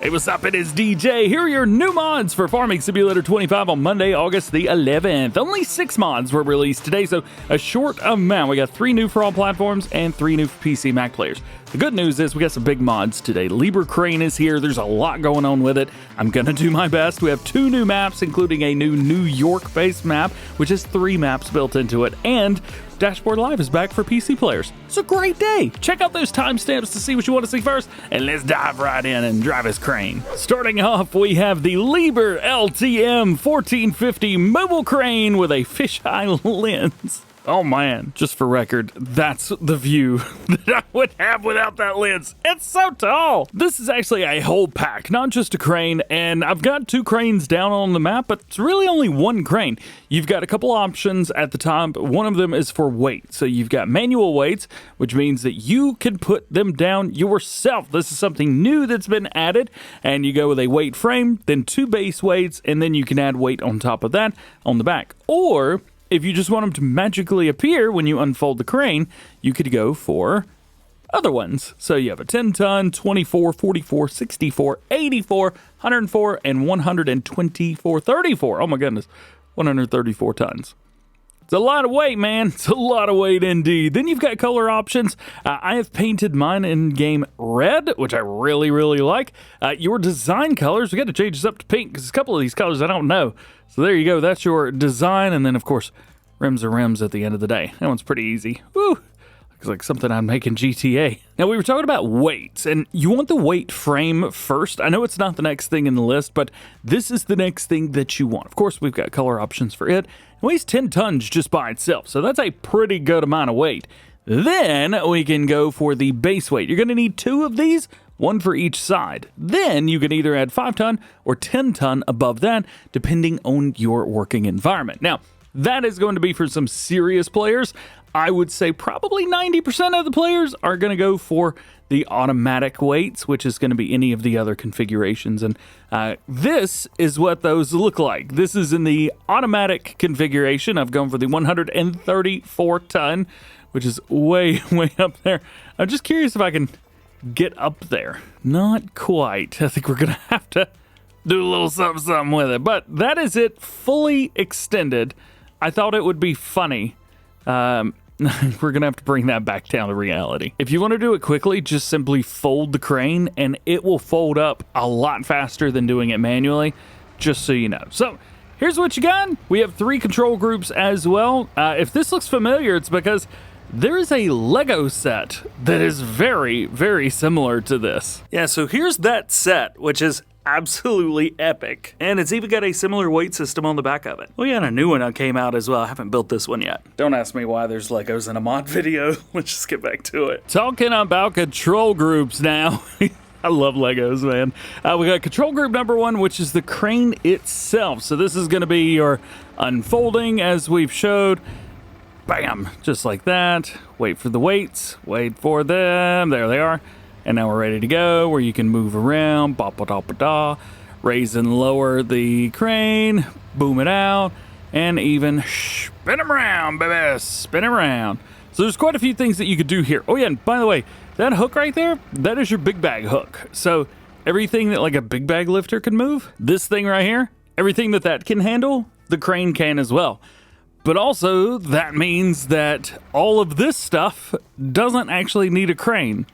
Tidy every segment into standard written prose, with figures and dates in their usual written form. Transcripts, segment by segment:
Hey, what's up? It is DJ. Here are your new mods for Farming Simulator 25 on Monday, August the 11th. Only 6 mods were released today, so a short amount. We got 3 new for all platforms and 3 new for PC Mac players. The good news is we got some big mods today. Liebherr crane is here. There's a lot going on with it. I'm going to do my best. We have 2 new maps, including a new New York-based map, which has 3 maps built into it, and Dashboard Live is back for PC players. It's a great day. Check out those timestamps to see what you want to see first, and let's dive right in and drive his crane. Starting off, we have the Liebherr LTM 1450 mobile crane with a fisheye lens. Oh man, just for record, that's the view that I would have without that lens. It's so tall. This is actually a whole pack, not just a crane, and I've got 2 cranes down on the map, but it's really only 1 crane. You've got a couple options at the top. One of them is for weight. So you've got manual weights, which means that you can put them down yourself. This is something new that's been added, and you go with a weight frame, then 2 base weights, and then you can add weight on top of that on the back. Or if you just want them to magically appear when you unfold the crane, you could go for other ones. So you have a 10-ton, 24, 44, 64, 84, 104, and 124, 34. Oh my goodness, 134 tons. It's a lot of weight, man. It's a lot of weight indeed. Then you've got color options. I have painted mine in game red, which I really, really like. Your design colors, we got to change this up to pink because a couple of these colors I don't know. So there you go. That's your design. And then, of course, rims are rims at the end of the day. That one's pretty easy. Woo! Looks like something I'd make in GTA. Now, we were talking about weights, and you want the weight frame first. I know it's not the next thing in the list, but this is the next thing that you want. Of course, we've got color options for it. It weighs 10 tons just by itself, so that's a pretty good amount of weight. Then we can go for the base weight. You're going to need 2 of these, 1 for each side. Then you can either add 5 ton or 10 ton above that, depending on your working environment. Now, that is going to be for some serious players. I would say probably 90% of the players are going to go for the automatic weights, which is going to be any of the other configurations. And this is what those look like. This is in the automatic configuration. I've gone for the 134 ton, which is way, way up there. I'm just curious if I can get up there. Not quite. I think we're going to have to do a little something with it. But that is it, fully extended. I thought it would be funny. We're going to have to bring that back down to reality. If you want to do it quickly, just simply fold the crane and it will fold up a lot faster than doing it manually, just so you know. So here's what you got. We have 3 control groups as well. If this looks familiar, it's because there is a Lego set that is very, very similar to this. Yeah, so here's that set, which is absolutely epic. And it's even got a similar weight system on the back of it. Oh yeah, and a new one came out as well. I haven't built this one yet. Don't ask me why there's Legos in a mod video. Let's just get back to it. Talking about control groups now. I love Legos, man. We got control group number 1, which is the crane itself. So this is going to be your unfolding as we've showed. Bam, just like that. Wait for the weights. Wait for them. There they are. And now we're ready to go, where you can move around, ba-ba-da-ba-da, raise and lower the crane, boom it out, and even spin them around, baby, spin them around. So there's quite a few things that you could do here. Oh yeah, and by the way, that hook right there, that is your big bag hook. So everything that like a big bag lifter can move, this thing right here, everything that can handle, the crane can as well. But also, that means that all of this stuff doesn't actually need a crane.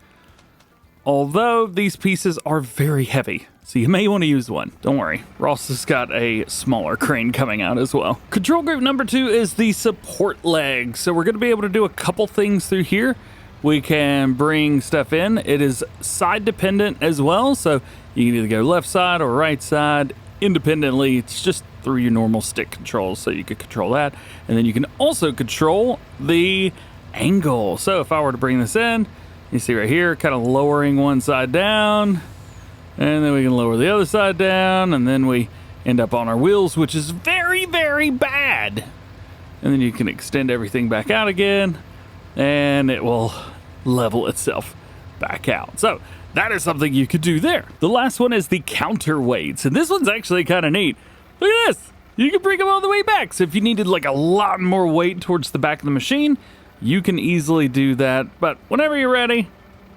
Although these pieces are very heavy, so you may want to use one. Don't worry, Ross has got a smaller crane coming out as well. Control group number 2 is the support leg. So we're going to be able to do a couple things through here. We can bring stuff in. It is side dependent as well, so you can either go left side or right side independently. It's just through your normal stick controls, so you could control that. And then you can also control the angle. So if I were to bring this in, you see right here, kind of lowering one side down, and then we can lower the other side down, and then we end up on our wheels, which is very, very bad. And then you can extend everything back out again, and it will level itself back out. So that is something you could do there. The last one is the counterweights, and this one's actually kind of neat. Look at this. You can bring them all the way back. So if you needed like a lot more weight towards the back of the machine, you can easily do that. But whenever you're ready,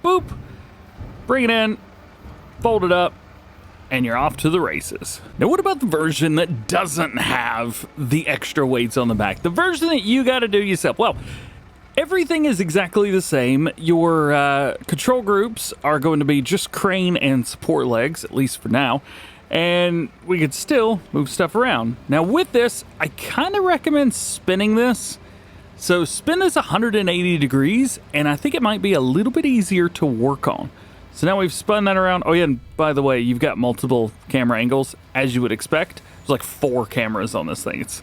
boop, bring it in, fold it up, and you're off to the races. Now, what about the version that doesn't have the extra weights on the back? The version that you got to do yourself. Well, everything is exactly the same. Your control groups are going to be just crane and support legs, at least for now. And we could still move stuff around. Now, with this, I kind of recommend spinning this. So spin this 180 degrees, and I think it might be a little bit easier to work on. So now we've spun that around. Oh yeah, and by the way, you've got multiple camera angles, as you would expect. There's like 4 cameras on this thing. It's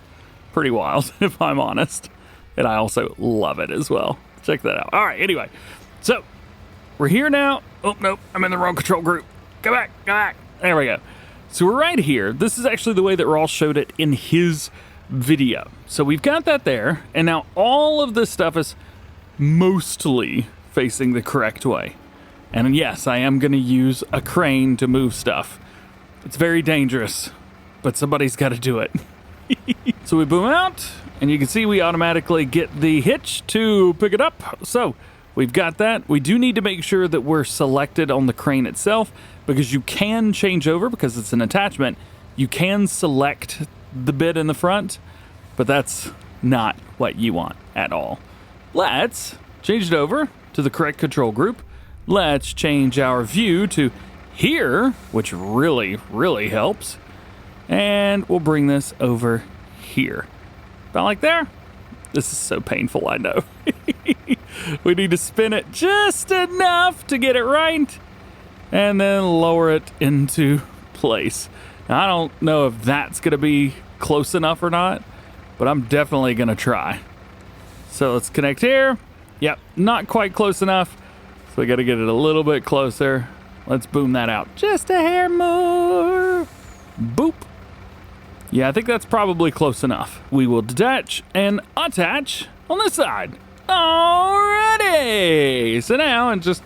pretty wild, if I'm honest. And I also love it as well. Check that out. All right, anyway. So, we're here now. Oh, no, I'm in the wrong control group. Go back, go back. There we go. So we're right here. This is actually the way that Raul showed it in his video. So we've got that there. And now all of this stuff is mostly facing the correct way. And yes, I am going to use a crane to move stuff. It's very dangerous, but somebody's got to do it. So we boom out, and you can see we automatically get the hitch to pick it up. So we've got that. We do need to make sure that we're selected on the crane itself, because you can change over, because it's an attachment. You can select the bit in the front, but that's not what you want at all. Let's change it over to the correct control group. Let's change our view to here, which really, really helps. And we'll bring this over here. About like there. This is so painful, I know. We need to spin it just enough to get it right, and then lower it into place. Now, I don't know if that's going to be close enough or not, but I'm definitely going to try. So let's connect here. Yep, not quite close enough. So we got to get it a little bit closer. Let's boom that out just a hair more. Boop. Yeah, I think that's probably close enough. We will detach and attach on this side. Alrighty. So now, and just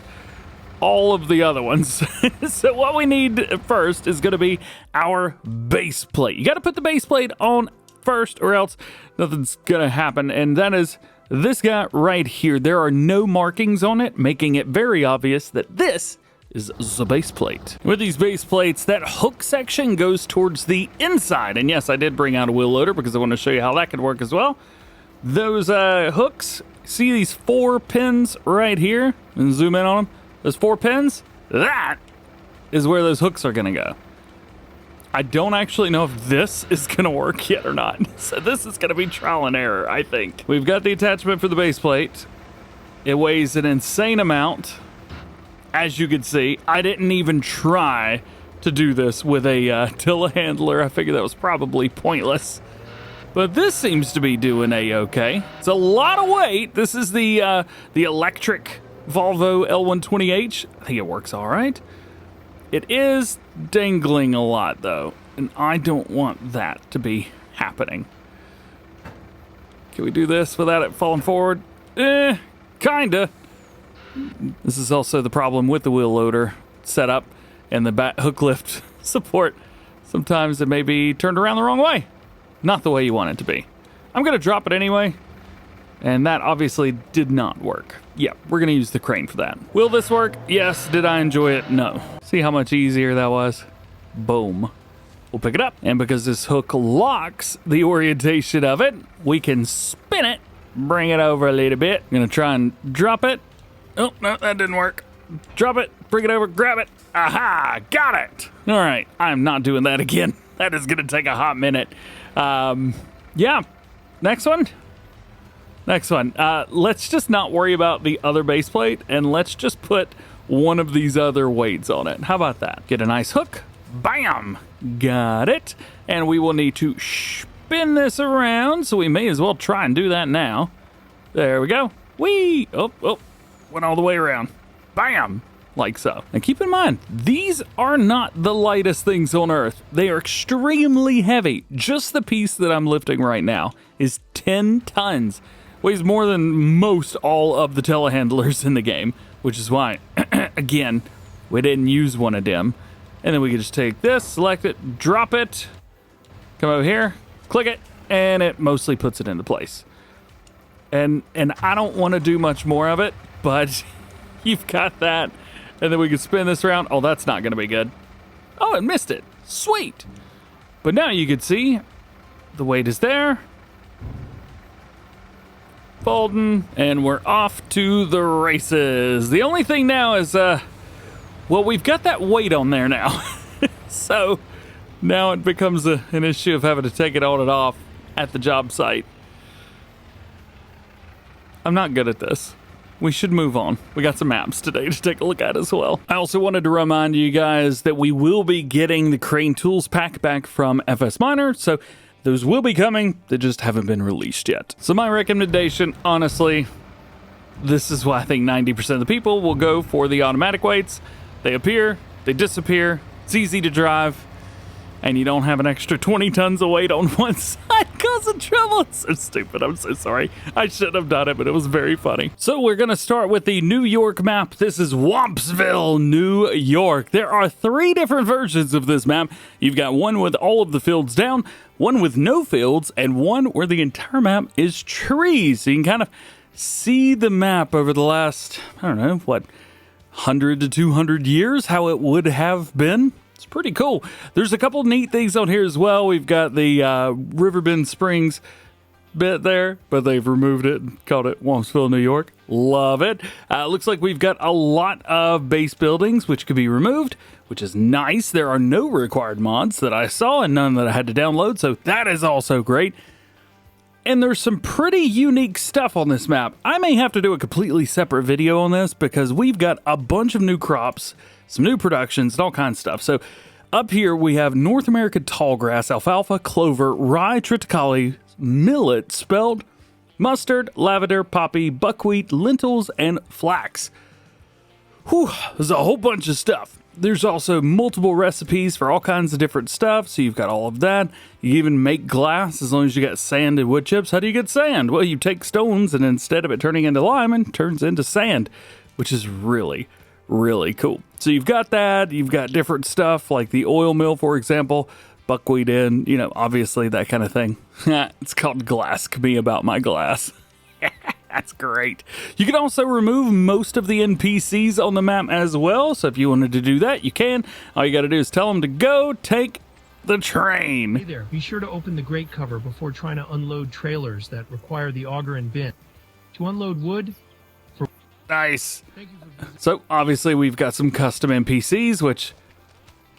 all of the other ones. So what we need first is going to be our base plate. You got to put the base plate on first, or else nothing's going to happen. And that is this guy right here. There are no markings on it, making it very obvious that this is the base plate. With these base plates, that hook section goes towards the inside. And yes, I did bring out a wheel loader because I want to show you how that could work as well. Those hooks, see these 4 pins right here? And zoom in on them. Those 4 pins, that is where those hooks are gonna go. I don't actually know if this is gonna work yet or not. So this is gonna be trial and error, I think. We've got the attachment for the base plate. It weighs an insane amount. As you can see, I didn't even try to do this with a telehandler. I figured that was probably pointless. But this seems to be doing a-okay. It's a lot of weight. This is the electric Volvo L120H. I think it works all right. It is dangling a lot, though, and I don't want that to be happening. Can we do this without it falling forward? Kinda. This is also the problem with the wheel loader setup and the back hook lift support. Sometimes it may be turned around the wrong way. Not the way you want it to be. I'm going to drop it anyway, and that obviously did not work. Yeah, we're going to use the crane for that. Will this work? Yes. Did I enjoy it? No. See how much easier that was? Boom. We'll pick it up, and because this hook locks the orientation of it, we can spin it, bring it over a little bit. I'm going to try and drop it. Oh, no, that didn't work. Drop it, bring it over, grab it. Aha, got it. All right, I'm not doing that again. That is going to take a hot minute. Yeah, next one. Next one. Let's just not worry about the other base plate, and let's just put one of these other weights on it. How about that? Get a nice hook. Bam! Got it. And we will need to spin this around, so we may as well try and do that now. There we go. Whee! Oh, went all the way around. Bam! Like so. Now keep in mind, these are not the lightest things on earth. They are extremely heavy. Just the piece that I'm lifting right now is 10 tons. Weighs more than most all of the telehandlers in the game, which is why, again, we didn't use one of them. And then we can just take this, select it, drop it, come over here, click it, and it mostly puts it into place. And I don't want to do much more of it, but you've got that. And then we can spin this around. Oh, that's not going to be good. Oh, it missed it. Sweet. But now you can see the weight is there. Folding, and we're off to the races. The only thing now is, well, we've got that weight on there now. So now it becomes an issue of having to take it on and off at the job site. I'm not good at this. We should move on. We got some maps today to take a look at as well. I also wanted to remind you guys that we will be getting the Crane Tools pack back from FS Minor, so those will be coming. They just haven't been released yet. So my recommendation, honestly, this is why I think 90% of the people will go for the automatic weights. They appear, they disappear, it's easy to drive, and you don't have an extra 20 tons of weight on one side causing trouble. It's so stupid. I'm so sorry. I shouldn't have done it, but it was very funny. So we're going to start with the New York map. This is Wampsville, New York. There are 3 different versions of this map. You've got one with all of the fields down, one with no fields, and one where the entire map is trees. So you can kind of see the map over the last, I don't know, what, 100 to 200 years, how it would have been. It's pretty cool. There's a couple neat things on here as well. We've got the Riverbend Springs bit there, but they've removed it and called it Wampsville, New York. Love it. Looks like we've got a lot of base buildings which could be removed, which is nice. There are no required mods that I saw and none that I had to download, so that is also great. And there's some pretty unique stuff on this map. I may have to do a completely separate video on this because we've got a bunch of new crops, some new productions, and all kinds of stuff. So up here we have North American tallgrass, alfalfa, clover, rye, triticale, millet, spelled, mustard, lavender, poppy, buckwheat, lentils, and flax. Whew, there's a whole bunch of stuff. There's also multiple recipes for all kinds of different stuff, so you've got all of that. You even make glass as long as you got sand and wood chips. How do you get sand? Well, you take stones, and instead of it turning into lime, it turns into sand, which is really, really cool. So you've got that. You've got different stuff like the oil mill, for example, buckwheat in, you know, obviously that kind of thing. It's called Glass Me About My Glass. That's great. You can also remove most of the NPCs on the map as well. So if you wanted to do that, you can. All you got to do is tell them to go take the train. Hey there, be sure to open the grate cover before trying to unload trailers that require the auger and bin. To unload wood... Nice. So obviously we've got some custom NPCs, which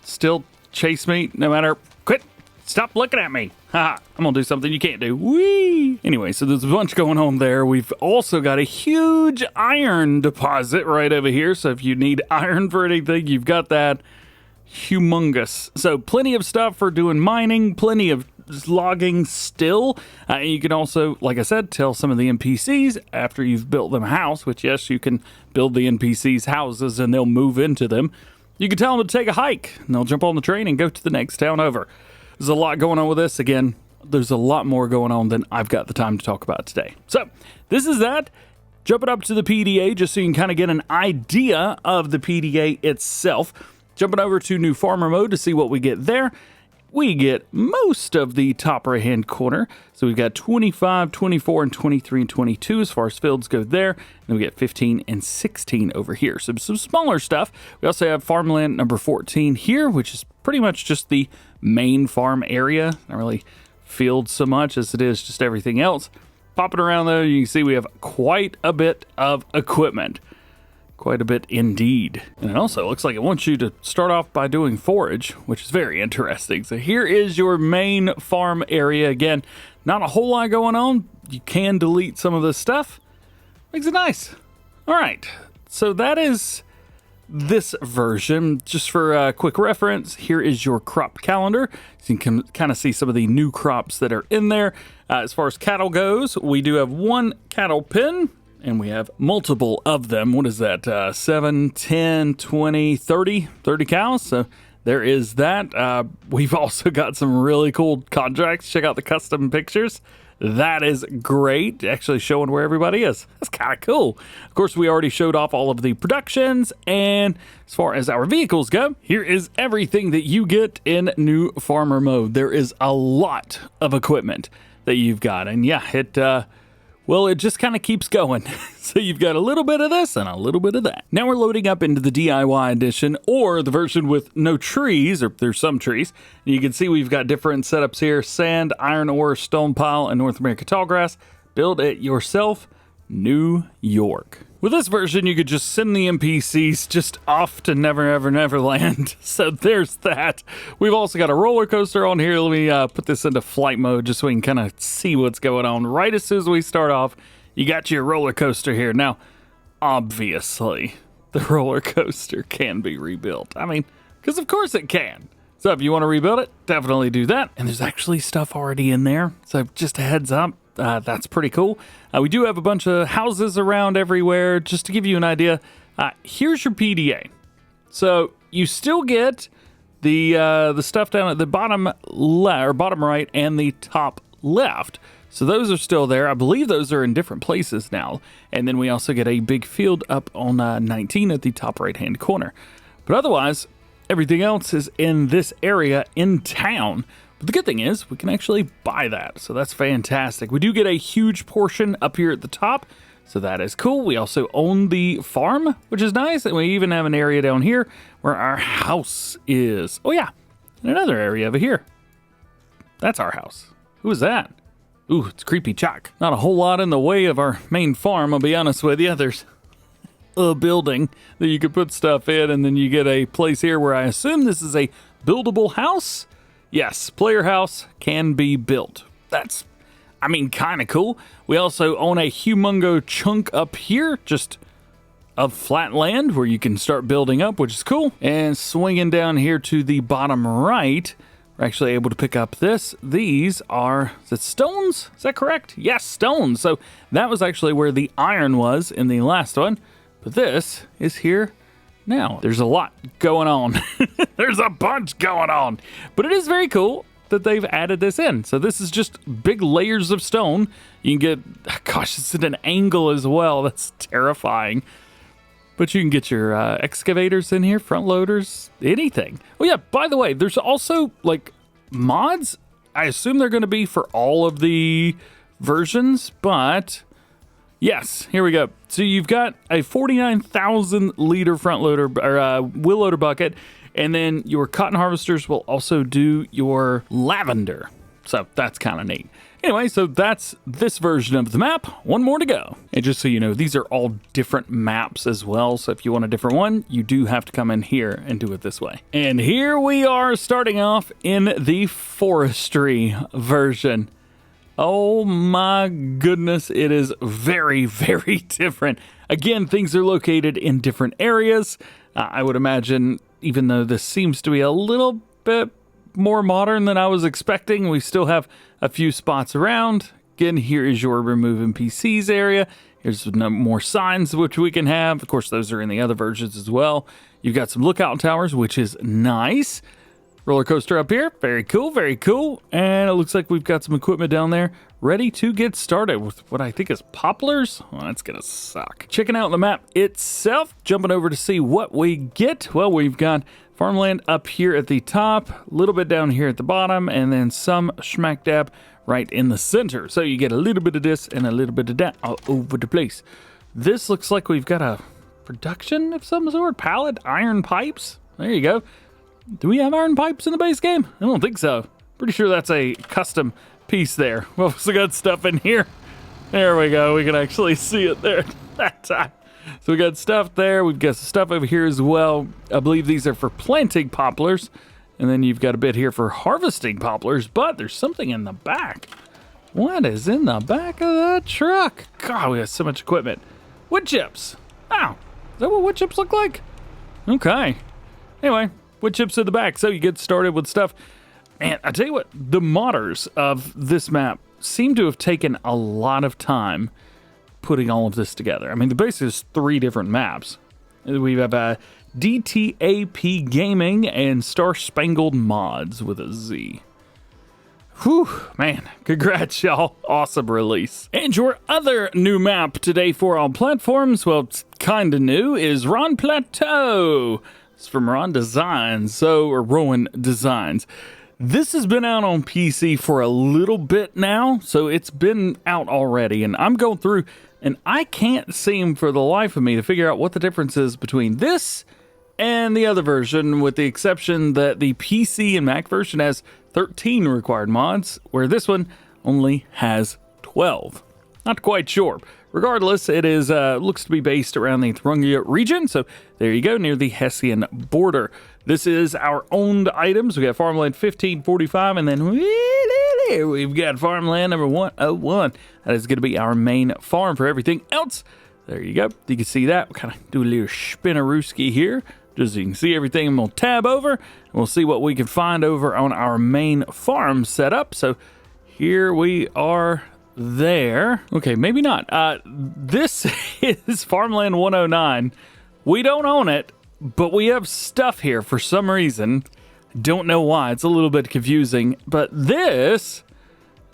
still chase me no matter... Quit! Stop looking at me! Haha, I'm gonna do something you can't do. Whee! Anyway, so there's a bunch going on there. We've also got a huge iron deposit right over here. So if you need iron for anything, you've got that. Humongous. So plenty of stuff for doing mining, plenty of logging still. You can also, like I said, tell some of the NPCs after you've built them a house, which yes, you can build the NPCs houses and they'll move into them. You can tell them to take a hike and they'll jump on the train and go to the next town over. There's a lot going on with this. Again, there's a lot more going on than I've got the time to talk about today. So this is that. Jump it up to the PDA just so you can kind of get an idea of the PDA itself. Jumping over to new farmer mode to see what we get there. We get most of the top right hand corner. So we've got 25, 24, and 23 and 22 as far as fields go there. And then we get 15 and 16 over here. So some smaller stuff. We also have farmland number 14 here, which is pretty much just the main farm area. Not really fields so much as it is just everything else. Popping around though, you can see we have quite a bit of equipment. Quite a bit indeed. And it also looks like it wants you to start off by doing forage, which is very interesting. So here is your main farm area. Again, not a whole lot going on. You can delete some of this stuff. Makes it nice. All right, so that is this version. Just for a quick reference, here is your crop calendar. So you can kind of see some of the new crops that are in there. As far as cattle goes, we do have one cattle pen. And we have multiple of them. What is that? 7, 10, 20, 30 cows. So there is that. We've also got some really cool contracts. Check out the custom pictures. That is great. Actually showing where everybody is. That's kind of cool. Of course, we already showed off all of the productions. And as far as our vehicles go, here is everything that you get in new farmer mode. There is a lot of equipment that you've got. And yeah, it... Well, it just kind of keeps going. So you've got a little bit of this and a little bit of that. Now we're loading up into the DIY edition, or the version with no trees, or there's some trees. And you can see we've got different setups here: sand, iron ore, stone pile, and North American tallgrass. Build it yourself, New York. With this version, you could just send the NPCs just off to Never Ever Neverland. So there's that. We've also got a roller coaster on here. Let me put this into flight mode just so we can kind of see what's going on. Right as soon as we start off, you got your roller coaster here. Now, obviously, the roller coaster can be rebuilt. I mean, because of course it can. So if you want to rebuild it, definitely do that. And there's actually stuff already in there. So just a heads up. That's pretty cool. We do have a bunch of houses around everywhere. Just to give you an idea, here's your PDA. So you still get the stuff down at the bottom left, or bottom right, and the top left. So those are still there. I believe those are in different places now. And then we also get a big field up on 19 at the top right-hand corner. But otherwise, everything else is in this area in town. But the good thing is we can actually buy that, so that's fantastic. We do get a huge portion up here at the top, so that is cool. We also own the farm, which is nice, and we even have an area down here where our house is. Oh yeah, and another area over here. That's our house. Who is that? Ooh, it's Creepy Chuck. Not a whole lot in the way of our main farm, I'll be honest with you. There's a building that you could put stuff in, and then you get a place here where I assume this is a buildable house. Yes, player house can be built. That's, I mean, kind of cool. We also own a humongo chunk up here, just of flat land where you can start building up, which is cool. And swinging down here to the bottom right, we're actually able to pick up this. These are, is it stones? Is that correct? Yes, stones. So that was actually where the iron was in the last one. But this is here now. There's a lot going on. There's a bunch going on. But it is very cool that they've added this in. So this is just big layers of stone. You can get, gosh, it's at an angle as well. That's terrifying. But you can get your excavators in here, front loaders, anything. Oh yeah, by the way, there's also like mods. I assume they're going to be for all of the versions, but yes, here we go. So you've got a 49,000 liter front loader or wheel loader bucket, and then your cotton harvesters will also do your lavender. So that's kind of neat. Anyway, so that's this version of the map. One more to go. And just so you know, these are all different maps as well. So if you want a different one, you do have to come in here and do it this way. And here we are starting off in the forestry version. Oh my goodness, it is very, very different. Again, things are located in different areas. I would imagine, even though this seems to be a little bit more modern than I was expecting, we still have a few spots around. Again, here is your remove NPCs area. Here's more signs which we can have. Of course, those are in the other versions as well. You've got some lookout towers, which is nice. Roller coaster up here. Very cool, very cool. And it looks like we've got some equipment down there ready to get started with what I think is poplars. Well, that's gonna suck. Checking out the map itself, jumping over to see what we get. Well, we've got farmland up here at the top, a little bit down here at the bottom, and then some smack dab right in the center. So you get a little bit of this and a little bit of that all over the place. This looks like we've got a production of some sort. Pallet, iron pipes. There you go. Do we have iron pipes in the base game? I don't think so. Pretty sure that's a custom piece there. We've also got stuff in here. There we go. We can actually see it there that time. So we got stuff there. We've got some stuff over here as well. I believe these are for planting poplars. And then you've got a bit here for harvesting poplars. But there's something in the back. What is in the back of that truck? God, we have so much equipment. Wood chips. Oh, is that what wood chips look like? Okay. Anyway, wood chips in the back. So you get started with stuff. Man, I tell you what, the modders of this map seem to have taken a lot of time putting all of this together. I mean, the base is 3 different maps. We have DTAP Gaming and Star Spangled Mods with a Z. Whew, man, congrats, y'all. Awesome release. And your other new map today for all platforms, well, it's kind of new, is Rhönplateu. It's from Rowan Designs, or Rowan Designs. This has been out on PC for a little bit now, so it's been out already, and I'm going through, and I can't seem for the life of me to figure out what the difference is between this and the other version, with the exception that the PC and Mac version has 13 required mods, where this one only has 12. Not quite sure. Regardless, it is looks to be based around the Thuringia region, so there you go, near the Hessian border. This is our owned items. We got Farmland 1545, and then we've got Farmland number 101. That is going to be our main farm for everything else. There you go. You can see that. We'll kind of do a little spinnerooski here, just so you can see everything. And we'll tab over, and we'll see what we can find over on our main farm setup. So here we are. There. Okay, maybe not. This is Farmland 109. We don't own it, but we have stuff here for some reason. Don't know why. It's a little bit confusing, but this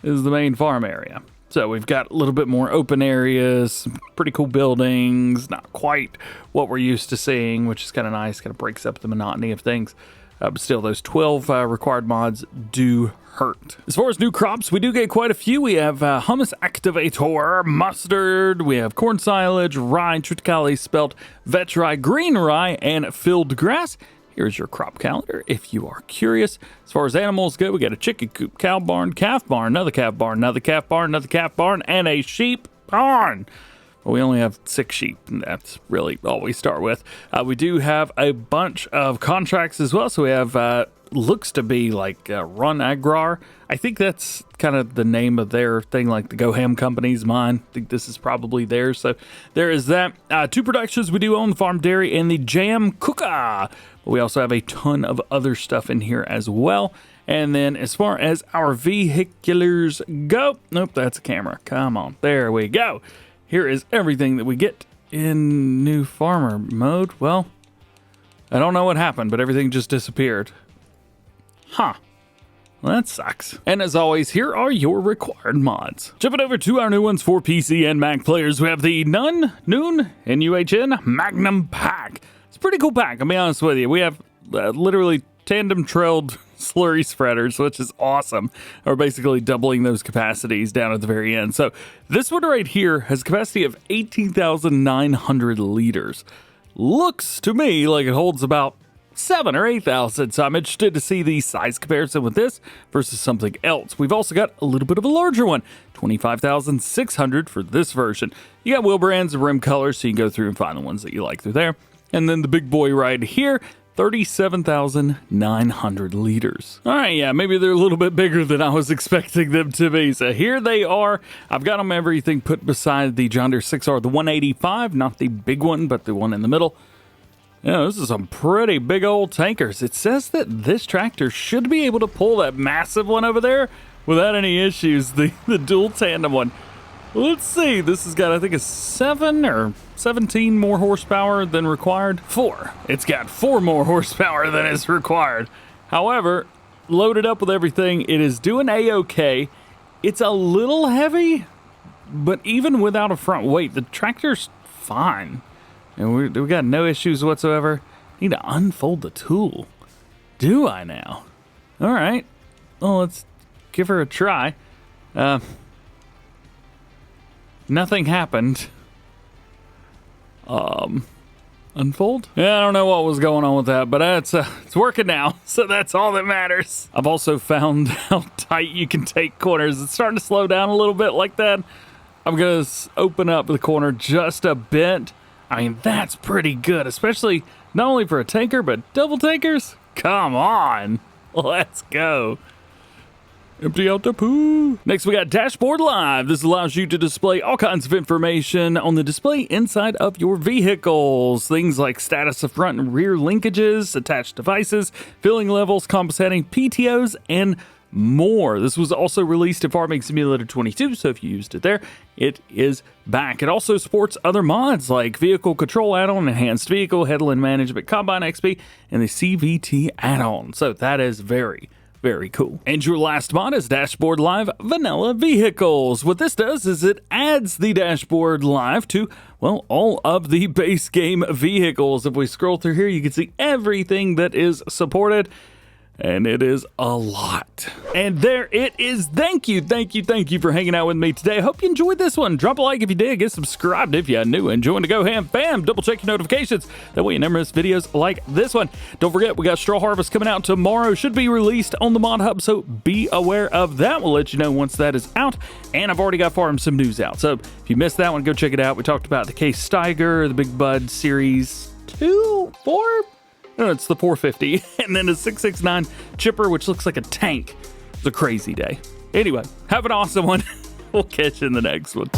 is the main farm area. So we've got a little bit more open areas, some pretty cool buildings, not quite what we're used to seeing, which is kind of nice, kind of breaks up the monotony of things. But still, those 12 required mods do hurt. As far as new crops, we do get quite a few. We have hummus activator, mustard, we have corn silage, rye, triticale, spelt, vetch rye, green rye, and filled grass. Here's your crop calendar if you are curious. As far as animals go, we got a chicken coop, cow barn, calf barn, another calf barn, another calf barn, another calf barn, and a sheep barn. Well, we only have 6 sheep, and that's really all we start with. We do have a bunch of contracts as well. So we have, looks to be like Run Agrar. I think that's kind of the name of their thing, like the GoHam company's mine. I think this is probably theirs. So there is that. 2 productions we do own, the Farm Dairy and the Jam Cooka. But we also have a ton of other stuff in here as well. And then as far as our vehiculars go, nope, that's a camera. Come on, there we go. Here is everything that we get in new farmer mode. Well, I don't know what happened, but everything just disappeared. Huh. Well, that sucks. And as always, here are your required mods. Jumping over to our new ones for PC and Mac players, we have the NUHN, NUHN Magnum pack. It's a pretty cool pack, I'll be honest with you. We have literally tandem-trailed slurry spreaders, which is awesome. We're basically doubling those capacities down at the very end. So this one right here has a capacity of 18,900 liters. Looks to me like it holds about 7 or 8,000. So I'm interested to see the size comparison with this versus something else. We've also got a little bit of a larger one, 25,600 for this version. You got wheel brands and rim colors, so you can go through and find the ones that you like through there. And then the big boy right here, 37,900 liters. All right, yeah, maybe they're a little bit bigger than I was expecting them to be. So here they are. I've got them everything put beside the John Deere 6R, the 185, not the big one, but the one in the middle. Yeah, this is some pretty big old tankers. It says that this tractor should be able to pull that massive one over there without any issues, the dual tandem one. Let's see, this has got, I think, a 7 or 17 more horsepower than required. 4. It's got 4 more horsepower than is required. However, loaded up with everything, it is doing A-OK. It's a little heavy, but even without a front weight, the tractor's fine. And we got no issues whatsoever. Need to unfold the tool. Do I now? All right. Well, let's give her a try. Nothing happened. Unfold? Yeah, I don't know what was going on with that, but it's working now, so that's all that matters. I've also found how tight you can take corners. It's starting to slow down a little bit like that. I'm gonna open up the corner just a bit. I mean, that's pretty good, especially not only for a tanker, but double tankers. Come on, let's go. Empty out the poo. Next, we got Dashboard Live. This allows you to display all kinds of information on the display inside of your vehicles. Things like status of front and rear linkages, attached devices, filling levels, compass heading, PTOs, and more. This was also released in Farming Simulator 22, so if you used it there, it is back. It also supports other mods like Vehicle Control Add-on, Enhanced Vehicle, Headland Management, Combine XP, and the CVT add-on. So that is very cool. And your last mod is Dashboard Live Vanilla Vehicles. What this does is it adds the Dashboard Live to, well, all of the base game vehicles. If we scroll through here, you can see everything that is supported. and it is a lot. And there it is. Thank you for hanging out with me today. I hope you enjoyed this one. Drop a like if you did. Get subscribed if you're new, and join the DjGoHam fam. Double check your notifications. That way you never miss videos like this one. Don't forget, we got Straw Harvest coming out tomorrow. Should be released on the Mod Hub, so be aware of that. We'll let you know once that is out. And I've already got Farm Sim news out. So if you missed that one, go check it out. We talked about the Case Steiger, the Big Bud Series 2, 4? No, it's the 450. And then a 669 chipper, which looks like a tank. It's a crazy day. Anyway, have an awesome one. We'll catch you in the next one.